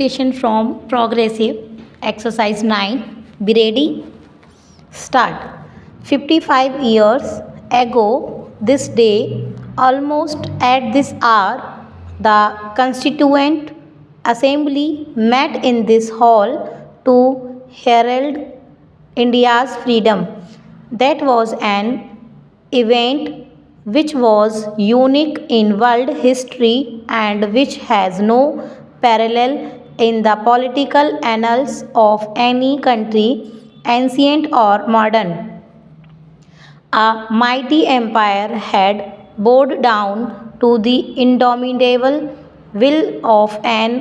Dictation from Progressive. Exercise 9. Be ready. Start. 55 years ago, this day, almost at this hour, the Constituent Assembly met in this hall to herald India's freedom. That was an event which was unique in world history and which has no parallel in the political annals of any country, ancient or modern. A mighty empire had bowed down to the indomitable will of an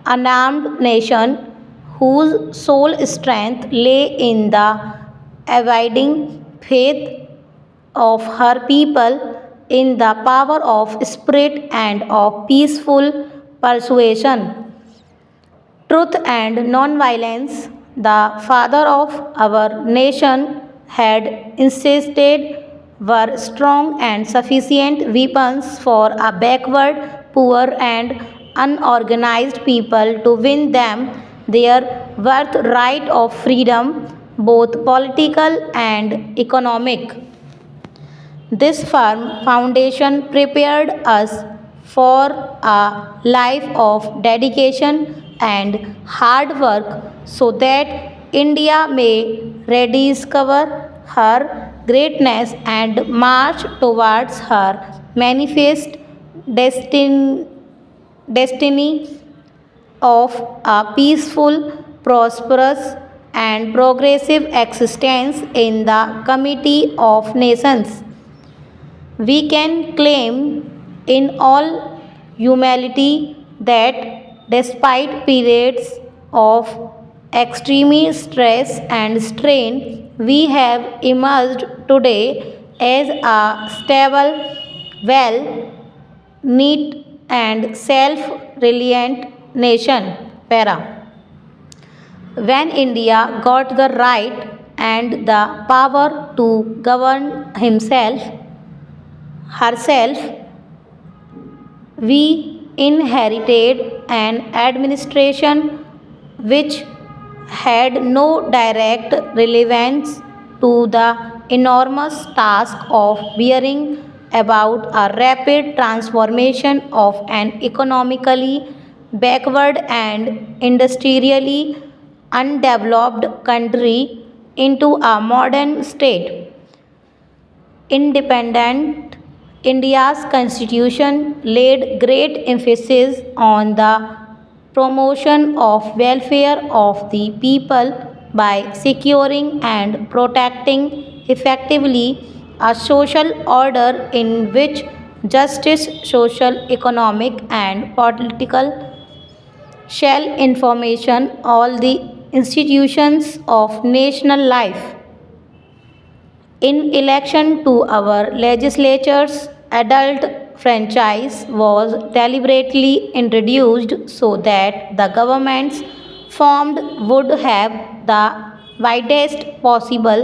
unarmed nation whose sole strength lay in the abiding faith of her people, in the power of spirit and of peaceful persuasion. Truth and non-violence, the father of our nation, had insisted were strong and sufficient weapons for a backward, poor, and unorganized people to win them their birthright of freedom, both political and economic. This firm foundation prepared us for a life of dedication and hard work so that India may rediscover her greatness and march towards her manifest destin- destiny of a peaceful, prosperous, and progressive existence in the Committee of Nations. We can claim in all humility that despite periods of extreme stress and strain, we have emerged today as a stable, well knit, and self reliant nation. Para. When India got the right and the power to govern herself, we inherited an administration which had no direct relevance to the enormous task of bearing about a rapid transformation of an economically backward and industrially undeveloped country into a modern state. Independent India's constitution laid great emphasis on the promotion of welfare of the people by securing and protecting effectively a social order in which justice, social, economic, and political shall information all the institutions of national life. In election to our legislatures, adult franchise was deliberately introduced so that the governments formed would have the widest possible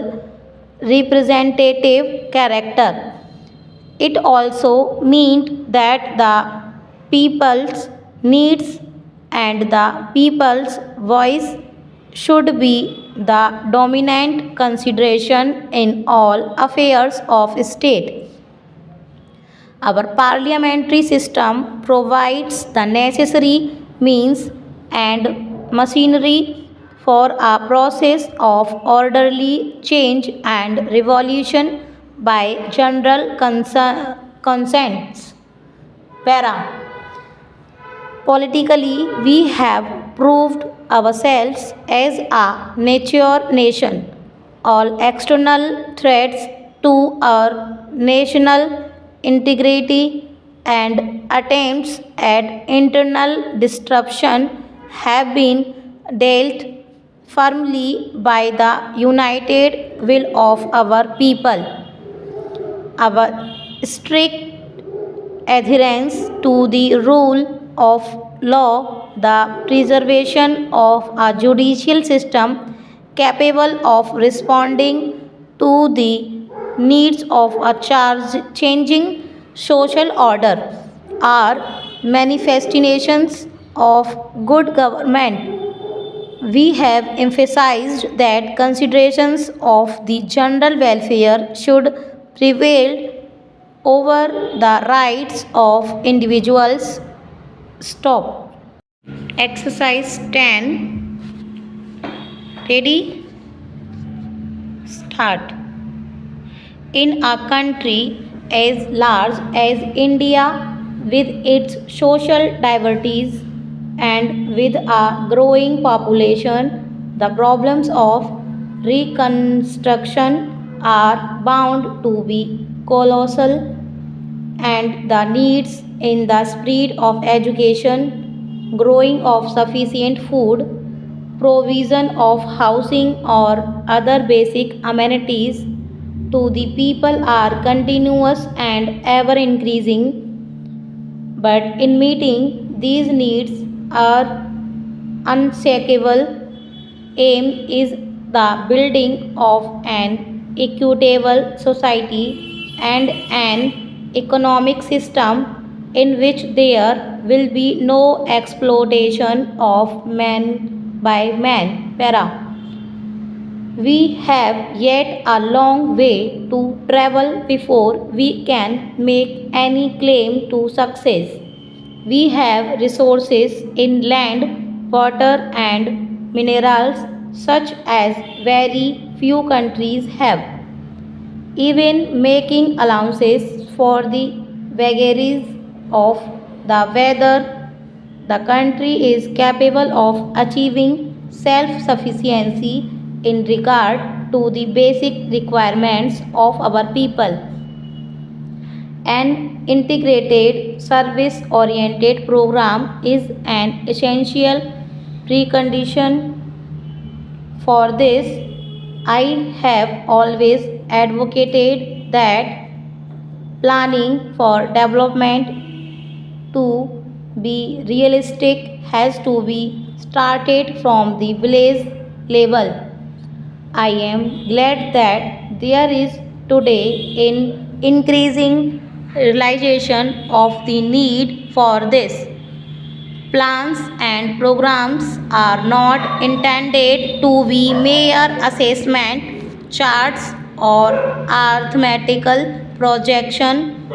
representative character. It also meant that the people's needs and the people's voice should be the dominant consideration in all affairs of state. Our parliamentary system provides the necessary means and machinery for a process of orderly change and revolution by general consents. Para. Politically, we have proved ourselves as a mature nation. All external threats to our national integrity and attempts at internal disruption have been dealt firmly by the united will of our people. Our strict adherence to the rule of law, the preservation of a judicial system capable of responding to the needs of a changing social order are manifestations of good government, we have emphasized that considerations of the general welfare should prevail over the rights of individuals. Stop. Exercise 10. Ready? Start. In a country as large as India, with its social diversities and with a growing population, the problems of reconstruction are bound to be colossal, and the needs in the spread of education, growing of sufficient food, provision of housing or other basic amenities to the people are continuous and ever increasing, but in meeting these needs, our unshakable aim is the building of an equitable society and an economic system in which there will be no exploitation of man by man. Para. We have yet a long way to travel before we can make any claim to success. We have resources in land, water, and minerals such as very few countries have. Even making allowances for the vagaries of the weather, the country is capable of achieving self sufficiency in regard to the basic requirements of our people. An integrated service oriented program is an essential precondition for this. I have always advocated that planning for development to be realistic has to be started from the village level. I am glad that there is today in increasing realization of the need for this. Plans and programs are not intended to be mere assessment charts or arithmetical projection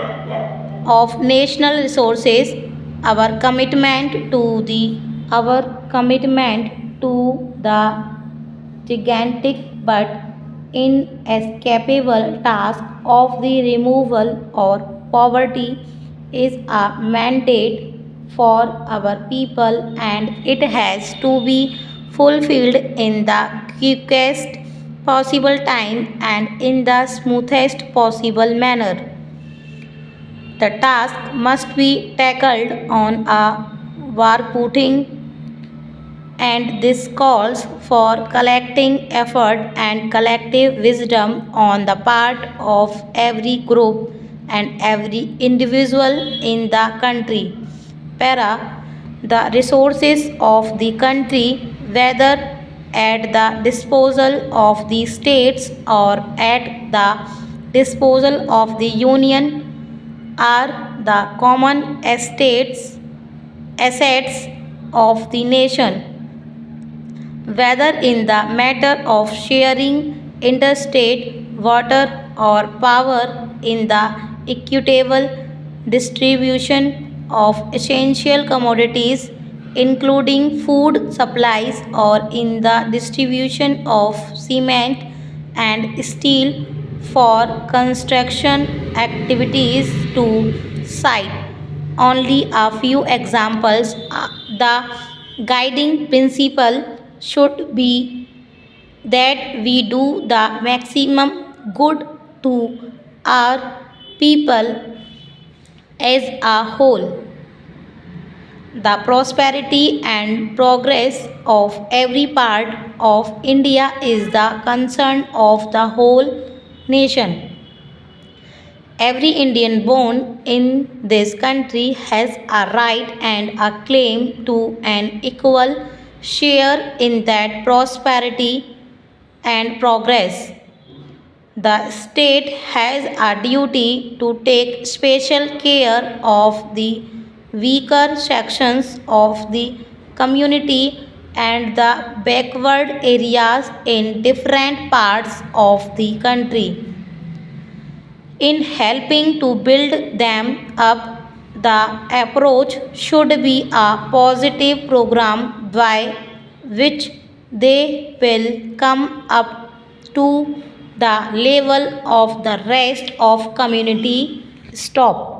of national resources. Our commitment to the gigantic but inescapable task of the removal of poverty is a mandate for our people, and it has to be fulfilled in the quickest possible time and in the smoothest possible manner. The task must be tackled on a war footing, and this calls for collecting effort and collective wisdom on the part of every group and every individual in the country. Para, the resources of the country, whether at the disposal of the states or at the disposal of the union, are the common assets of the nation, whether in the matter of sharing interstate water or power in the equitable distribution of essential commodities, including food supplies, or in the distribution of cement and steel for construction activities to cite only a few examples. The guiding principle should be that we do the maximum good to our people as a whole. The prosperity and progress of every part of India is the concern of the whole nation. Every Indian born in this country has a right and a claim to an equal share in that prosperity and progress. The state has a duty to take special care of the weaker sections of the community and the backward areas in different parts of the country. In helping to build them up, the approach should be a positive program by which they will come up to the level of the rest of community. Stop.